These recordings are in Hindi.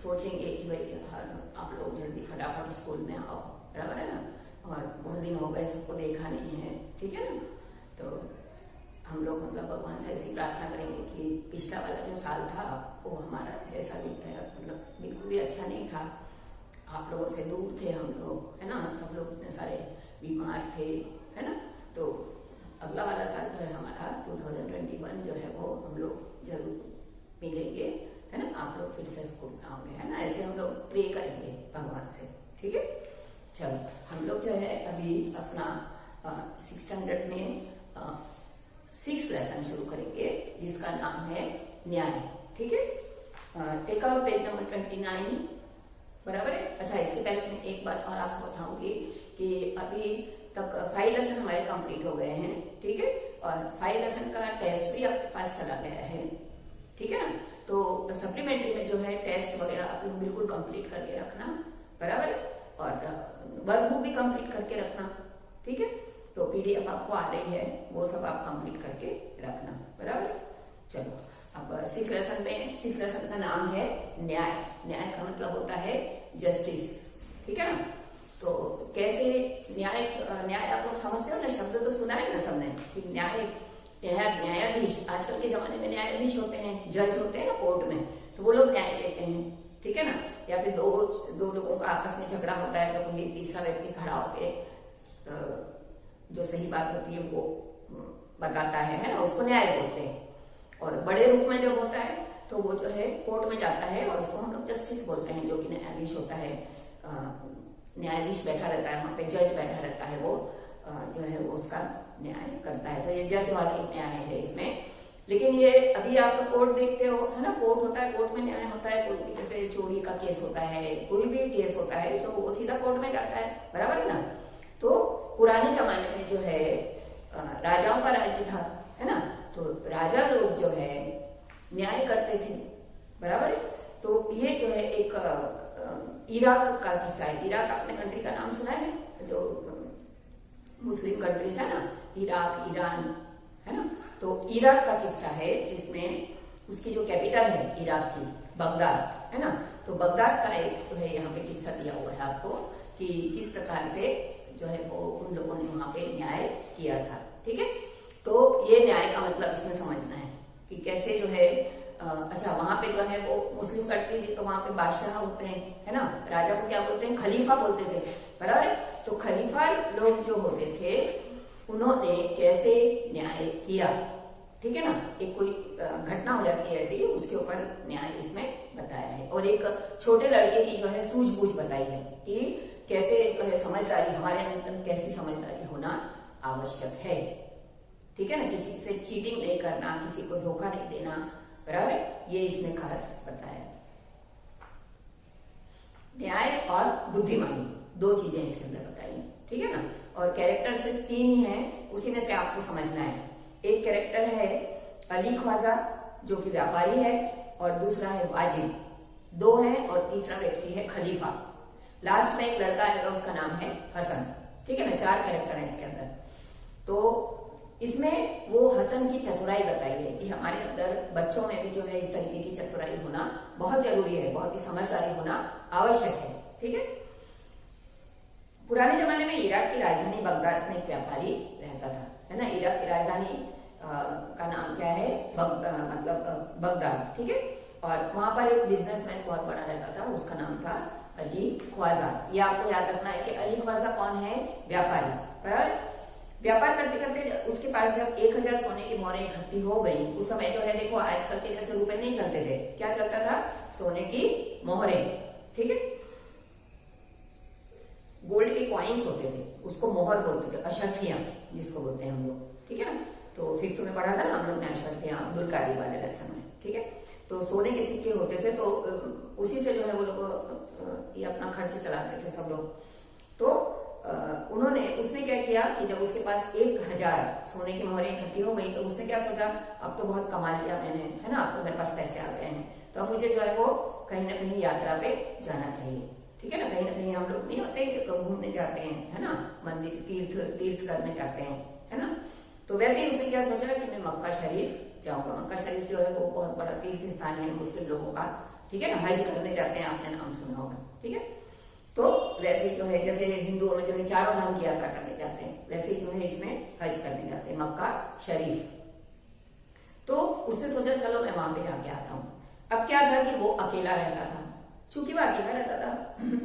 सोचेंगे कि भाई आप लोग जल्दी फटाफट स्कूल में आओ, बराबर है ना। और बहुत दिन हो गए, सबको देखा नहीं है, ठीक है ना। तो हम लोग मतलब भगवान से ऐसी प्रार्थना करेंगे कि पिछला वाला जो साल था वो हमारा जैसा भी मतलब बिल्कुल भी अच्छा नहीं था। आप लोगों से दूर थे हम लोग, है ना, सब लोग इतने सारे बीमार थे, है ना। तो अगला वाला साल जो है हमारा 2021 जो है वो हम लोग जरूर मिलेंगे, है ना। आप लोग फिर से स्कूल में आओगे, है ना। ऐसे हम लोग प्रे करेंगे भगवान से, ठीक है। चलो हम लोग जो है अभी अपना 6th स्टैंडर्ड में 6th लेसन शुरू करेंगे जिसका नाम है न्याय, ठीक है। टेक आउट पेज नंबर 29, बराबर है। अच्छा, इसके पहले मैं एक बात और आपको बताऊंगी कि अभी तक 5 लेसन हमारे कंप्लीट हो गए हैं, ठीक है। और 5 लेसन का टेस्ट भी आपके पास चला गया है, ठीक है ना। तो सप्लीमेंट्री में जो है टेस्ट वगैरह आप लोग बिल्कुल कंप्लीट करके रखना, बराबर है। और वर्कबुक भी कंप्लीट करके रखना, ठीक है। तो पीडीएफ आपको आ रही है, वो सब आप कंप्लीट करके रखना, बराबर। चलो अब 6th लेसन में, 6th लेसन का नाम है न्याय। न्याय का मतलब होता है जस्टिस, ठीक है ना। तो कैसे न्याय आप लोग समझते हो ना, शब्द तो सुना है ना सबने कि न्यायाधीश, आजकल के जमाने में न्यायाधीश होते हैं, जज होते हैं ना कोर्ट में, तो वो लोग न्याय देते हैं, ठीक है ना। या फिर दो लोगों का आपस में झगड़ा होता है तो कोई तीसरा व्यक्ति खड़ा होके जो सही बात होती है वो बताता है ना, उसको न्याय बोलते हैं। और बड़े रूप में जब होता है तो वो जो है कोर्ट में जाता है और उसको हम लोग जस्टिस बोलते हैं, जो कि न्यायाधीश होता है। न्यायाधीश बैठा रहता है वहां पे, जज बैठा रहता है, वो जो है वो उसका न्याय करता है। तो ये जज वाला न्याय है इसमें। लेकिन ये अभी आप कोर्ट देखते हो, है ना, कोर्ट होता है, कोर्ट में न्याय होता है। कोई भी जैसे चोरी का केस होता है, कोई भी केस होता है तो वो सीधा कोर्ट में जाता है, बराबर है ना। तो पुराने जमाने में जो है राजाओं का राज्य था, है ना, तो राजा लोग जो है न्याय करते थे, बराबर है। तो ये जो है एक इराक का किस्सा है। इराक अपने कंट्री का नाम सुना है, जो मुस्लिम कंट्रीज है ना, इराक, ईरान, है ना। तो इराक का किस्सा है जिसमें उसकी जो कैपिटल है इराक की, बगदाद, है ना। तो बगदाद का एक जो है यहाँ पे किस्सा दिया हुआ है आपको कि किस प्रकार से जो है वो उन लोगों ने वहां पे न्याय किया था, ठीक है। तो ये न्याय का मतलब इसमें समझना है कि कैसे जो है अच्छा, वहां पे जो है वो मुस्लिम कंट्री, तो वहां पे बादशाह होते हैं, है ना। राजा को क्या बोलते हैं, खलीफा बोलते थे, बराबर। तो खलीफा लोग जो होते थे उन्होंने कैसे न्याय किया, ठीक है ना। एक कोई घटना हो जाती है ऐसी, उसके ऊपर न्याय इसमें बताया है। और एक छोटे लड़के की जो है सूझबूझ बताई है कि कैसे जो है समझदारी, हमारे अंदर कैसी समझदारी होना आवश्यक है, ठीक है ना। किसी से चीटिंग नहीं करना, किसी को धोखा नहीं देना, बराबर। ये इसमें खास बताया। न्याय और बुद्धिमानी, 2 चीजें इसके अंदर बताई, ठीक है ना। और कैरेक्टर सिर्फ 3 ही हैं, उसी में से आपको समझना है। एक कैरेक्टर है अली ख्वाजा जो कि व्यापारी है, और दूसरा है वाजिद, 2 हैं, और तीसरा व्यक्ति है खलीफा। लास्ट में एक लड़का आएगा, उसका नाम है हसन, ठीक है ना। 4 कैरेक्टर है इसके अंदर। तो इसमें वो हसन की चतुराई बताई है कि हमारे अंदर बच्चों में भी जो है इस तरीके की चतुराई होना बहुत जरूरी है, बहुत ही समझदारी होना आवश्यक है, ठीक है। पुराने जमाने में इराक की राजधानी बगदाद में एक व्यापारी रहता था, है ना। इराक की राजधानी का नाम क्या है, मतलब बगदाद, ठीक है। और वहां पर एक बिजनेसमैन बहुत बड़ा रहता था, उसका नाम था अली ख्वाजा। ये आपको याद रखना है कि अली ख्वाजा कौन है, व्यापारी, बराबर। व्यापार करते करते उसके पास जब 1000 सोने की मोहरें इकट्ठी हो गई, उस समय जो है देखो आजकल के जैसे रुपए नहीं चलते थे, क्या चलता था, सोने की मोहरें, ठीक है। गोल्ड के कॉइन्स होते थे, उसको मोहर बोलते थे, अशर्फियां जिसको बोलते हैं हम लोग, ठीक है ना। तो 5th में पढ़ा था ना हम लोग ने अशर्फियां, अब्दुल कारी वाले लेसन में, ठीक है। तो सोने के सिक्के होते थे, तो उसी से जो है वो लोग ये अपना खर्च चलाते थे सब लोग। तो उसने क्या किया कि जब उसके पास 1000 सोने की मोहरें इकट्ठी हो गई, तो उसने क्या सोचा, अब तो बहुत कमा लिया मैंने, है ना, अब तो मेरे पास पैसे आ गए हैं, तो अब मुझे जो है वो कहीं ना कहीं यात्रा पे जाना चाहिए, ठीक है ना। कहीं हम लोग नहीं होते तो घूमने जाते हैं, है ना, मंदिर तीर्थ करने जाते हैं, है ना। तो वैसे ही उसने क्या सोचा कि मैं मक्का शरीफ जाऊंगा। मक्का शरीफ जो है वो बहुत बड़ा तीर्थ स्थान है मुस्लिम लोगों का, ठीक है ना, हज करने जाते हैं, आपने नाम सुना होगा, ठीक है। तो वैसे ही जो है, जैसे हिंदुओं में जो है चारों धाम की यात्रा करने जाते हैं, वैसे ही जो है इसमें हज करने जाते हैं, मक्का शरीफ। तो उसने सोचा चलो मैं वहां पे जाके आता हूँ। अब क्या था कि वो अकेला रहता था, चूंकि वो अकेला रहता था,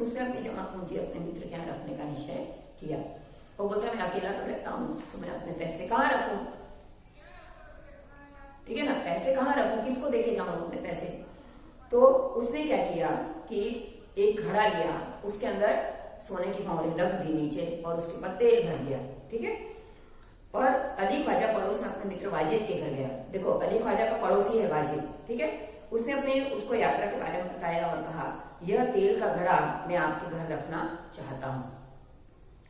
उसने अपनी जमा पूंजी अपने मित्र के यहाँ रखने का निश्चय किया। वो बोलता मैं अकेला तो रहता हूँ, तो मैं अपने पैसे कहाँ रखूं, ठीक है ना, पैसे कहाँ रखूं, किसको देके जाऊं अपने पैसे। तो उसने क्या किया कि एक घड़ा लिया, उसके अंदर सोने की मोहरें रख दी नीचे और उसके ऊपर तेल भर दिया, ठीक है। और अली ख्वाजा पड़ोस में अपने मित्र वाजिद के घर गया। देखो अली ख्वाजा का पड़ोसी है वाजिद, ठीक है। उसने अपने उसको यात्रा के बारे में बताया और कहा यह तेल का घड़ा मैं आपके घर रखना चाहता हूँ।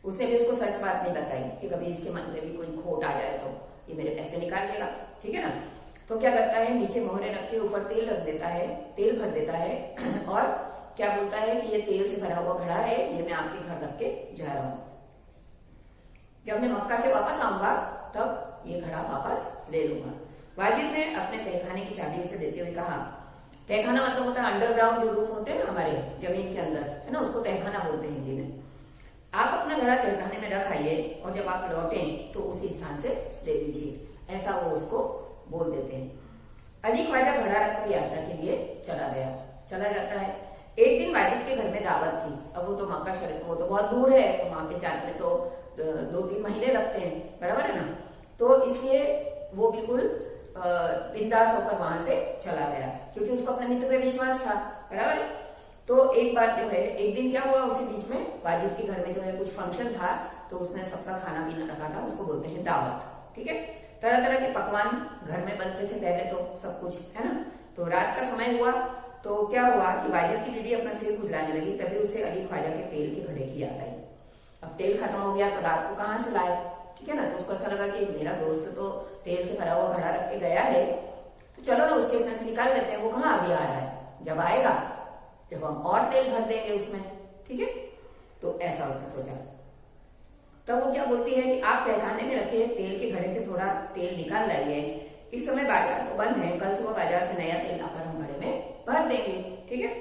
उसने भी उसको सच बात नहीं बताई कि कभी इसके मन में भी कोई खोट आ जाए तो ये मेरे पैसे निकाल लेगा, ठीक है ना। तो क्या करता है, नीचे मोहरे रख के ऊपर तेल रख देता है, तेल भर देता है और क्या बोलता है कि ये तेल से भरा हुआ घड़ा है, ये मैं आपके घर रख के जा रहा हूं, जब मैं मक्का से वापस आऊंगा तब ये घड़ा वापस ले लूंगा। वाजिद ने अपने तहखाने की चाबी उसे देते हुए कहा, तहखाना मतलब होता है अंडरग्राउंड जो रूम होते हैं ना हमारे जमीन के अंदर, है ना, उसको तहखाना बोलते हैं हिंदी में। आप अपना घड़ा तहखाने में रख आइए और जब आप लौटें तो उसी स्थान से ले लीजिए, ऐसा वो उसको बोल देते हैं। अली ख्वाजा घड़ा रखकर यात्रा के लिए चला जाता है। एक दिन वाजिद के घर में दावत थी। अब वो तो मक्का शरीफ, वो तो बहुत दूर है, तो वहां पे जाने में तो 2-3 महीने लगते हैं, बराबर है ना। तो इसलिए वो बिल्कुल बिंदास होकर वहां से चला गया, क्योंकि उसको अपने मित्र पे विश्वास था, बराबर है। तो एक बार जो है, एक दिन क्या हुआ, उसी बीच में वाजिद के घर में जो है कुछ फंक्शन था, तो उसने सबका खाना पीना रखा था, उसको बोलते हैं दावत, ठीक है। तरह तरह के पकवान घर में बनते थे पहले तो, सब कुछ, है ना। तो रात का समय हुआ, तो क्या हुआ कि वाजिद की बीवी अपना सिर खुजलाने लगी, तभी उसे अली ख्वाजा के तेल के घड़े की याद आई। अब तेल खत्म हो गया तो रात को कहाँ से लाए, ठीक है ना। तो उसको ऐसा लगा कि मेरा दोस्त तो तेल से भरा हुआ घड़ा रख के गया है, तो चलो ना उसके इसमें से निकाल लेते हैं, वो कहाँ अभी आ रहा है, जब आएगा जब हम और तेल भर देंगे उसमें, ठीक है। तो ऐसा उसने सोचा। तब वो क्या बोलती है कि आप तहखाने में रखे तेल के घड़े से थोड़ा तेल निकाल लाइए, इस समय बाजार तो बंद है, कल सुबह बाजार से नया तेल लाकर हम घड़े में भर देंगे, ठीक है।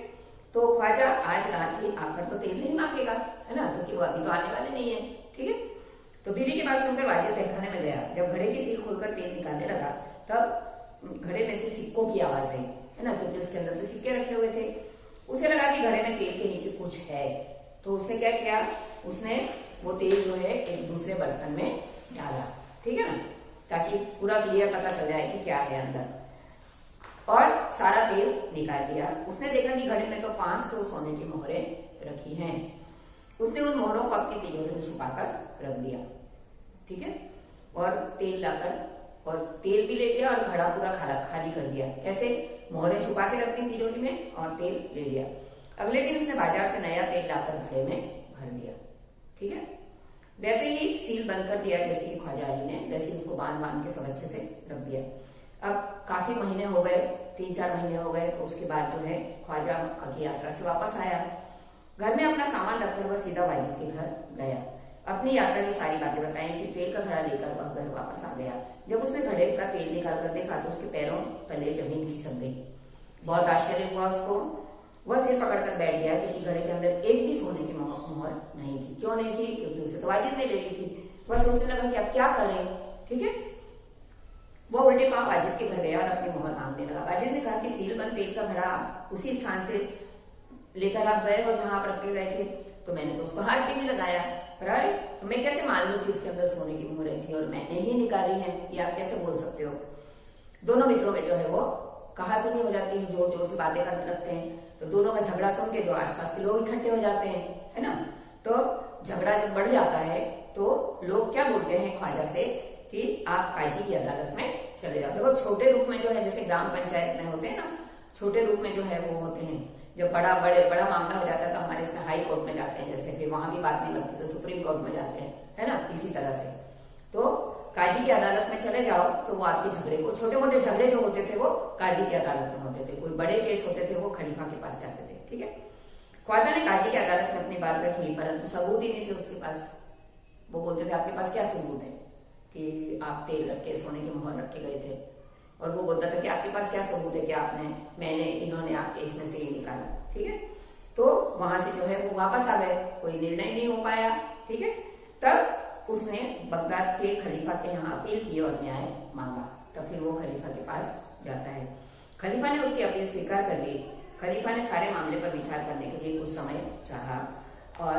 तो ख्वाजा आज रात ही आकर तो तेल नहीं मांगेगा, है ना, क्योंकि वो अभी तो आने वाले नहीं है, ठीक है। तो बीवी की बात सुनकर वाजिद तहखाने में गया। जब घड़े की सील खोलकर तेल निकालने लगा तब घड़े में से सिक्कों की आवाज आई, है ना, क्योंकि उसके अंदर तो सिक्के रखे हुए थे। उसे लगा कि घड़े में तेल के नीचे कुछ है, तो उसने क्या किया, उसने वो तेल जो है एक दूसरे बर्तन में डाला, ठीक है ना, ताकि पूरा क्लियर पता चल जाए कि क्या है अंदर। और सारा तेल निकाल लिया। उसने देखा कि घड़े में तो 500 सोने की मोहरें रखी हैं। उसने उन मोहरों को अपनी तिजोरी में छुपाकर रख दिया, ठीक है। और तेल लाकर, और तेल भी ले लिया और घड़ा पूरा खाली कर दिया। कैसे, मोहरें छुपा के रखती तिजोरी में और तेल ले लिया। अगले दिन उसने बाजार से नया तेल लाकर घड़े में भर दिया, ठीक है। वैसे ही सील बंद कर दिया जैसे कि ख्वाजा अली ने, वैसे ही उसको बांध के सब अच्छे से रख दिया। अब काफी महीने हो गए, 3-4 महीने हो गए, तो उसके बाद जो है ख्वाजा मक्का की यात्रा से वापस आया। घर में अपना सामान रखकर वह सीधा वाजिद के घर गया। अपनी यात्रा की सारी बातें बताई, फिर तेल का घड़ा लेकर वह घर वापस आ गया। जब उसने घड़े का तेल निकाल कर देखा तो उसके पैरों तले जमीन खिसक गई। बहुत आश्चर्य हुआ उसको। वह सिर पकड़कर बैठ गया, क्योंकि घड़े के अंदर एक भी सोने की मोहर नहीं थी। क्यों नहीं थी, क्योंकि उसे तो वाजिद ने ले ली थी। वह सोचने लगा कि अब क्या करें, ठीक है। वो उल्टे पांव वाजिद के घर गया और अपनी मोहर मांगने लगा। वाजिद ने कहा कि सील बंद तेल का घड़ा उसी स्थान से लेकर आप गए हो जहां आप रख के गए थे, तो मैंने तो उसको हाथ भी नहीं लगाया, राइट। तो मैं कैसे मान लूं कि उसके अंदर सोने की मोहरें थी और मैंने ही निकाली है, ये आप कैसे बोल सकते हो। दोनों मित्रों में जो है वो कहासुनी हो जाती है, जोर जोर से बातें करने लगते हैं। तो दोनों का झगड़ा सुन के जो आसपास के लोग इकट्ठे हो जाते हैं, है ना। तो झगड़ा जब बढ़ जाता है तो लोग क्या बोलते हैं ख्वाजा से कि आप काजी की अदालत में चले जाओ। देखो छोटे रूप में जो है, जैसे ग्राम पंचायत में होते हैं ना, छोटे रूप में जो है वो होते हैं। जब बड़ा मामला हो जाता है तो हमारे इसमें हाई कोर्ट में जाते हैं, जैसे फिर वहां भी बात नहीं लगती तो सुप्रीम कोर्ट में जाते हैं, है ना, इसी तरह से। तो काजी की अदालत में चले जाओ तो वो आपके झगड़े को, छोटे मोटे झगड़े जो होते थे वो काजी की अदालत में होते थे, कोई बड़े केस होते थे वो खलीफा के पास जाते थे, ठीक है। ख्वाजा ने काजी की अदालत में अपनी बात रखी, परंतु सबूत ही नहीं थे उसके पास। वो बोलते थे आपके पास क्या सबूत है कि आप तेल रख के सोने की मोहर रख के गए थे, और वो बोलता था कि आपके पास क्या सबूत है कि आपने, मैंने, इन्होंने आपके इसमें से ये निकाला, ठीक है। तो वहां से जो है वो वापस आ गए, कोई निर्णय नहीं हो पाया, ठीक है। तब उसने बगदाद के खलीफा के यहाँ अपील की और न्याय मांगा। तब फिर वो खलीफा के पास जाता है। खलीफा ने उसकी अपील स्वीकार कर ली। खलीफा ने सारे मामले पर विचार करने के लिए कुछ समय चाहा और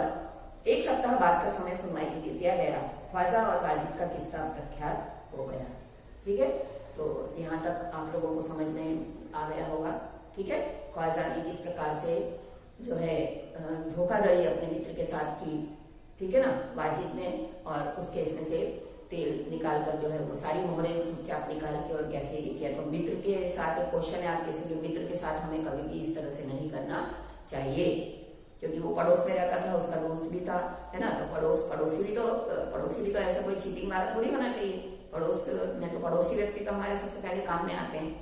1 सप्ताह बाद का समय सुनवाई के लिए दिया गया। ख्वाजा और वाजिद का किस्सा प्रख्यात हो गया, ठीक है। तो यहाँ तक आप लोगों को समझ में आ गया होगा, ठीक है। ख्वाजा ने किस प्रकार से जो है धोखाधड़ी अपने मित्र के साथ की, ठीक है ना, वाजिद ने, और उसके इसमें से तेल निकाल कर जो है वो सारी मोहरें चुपचाप निकाल के और कैसे ये किया। तो मित्र के साथ एक क्वेश्चन है आपके, इसलिए मित्र के साथ हमें कभी भी इस तरह से नहीं करना चाहिए, क्योंकि वो पड़ोस में रहता था, उसका दोस्त भी था, है ना। तो पड़ोसी भी तो ऐसा कोई चीटिंग वाला थोड़ी होना चाहिए। पड़ोस में तो पड़ोसी व्यक्ति तो हमारे सबसे पहले काम में आते हैं,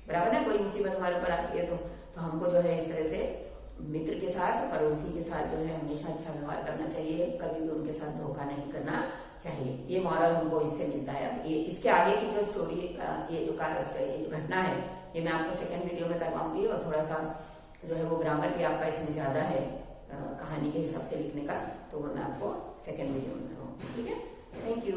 बराबर है। कोई मुसीबत हमारे ऊपर आती है तो हमको जो है इस तरह से मित्र के साथ, पड़ोसी के साथ जो है हमेशा अच्छा व्यवहार करना चाहिए, कभी भी उनके साथ धोखा नहीं करना चाहिए। ये मॉरल हमको इससे मिलता है। अब ये इसके आगे की जो स्टोरी, ये जो घटना है, ये मैं आपको सेकंड वीडियो में करवाऊंगी। और थोड़ा सा जो है वो ग्रामर भी आपका इसमें ज्यादा है कहानी के हिसाब से लिखने का, तो वो मैं आपको सेकंड वीडियो में करवाऊंगी, ठीक है। Thank you.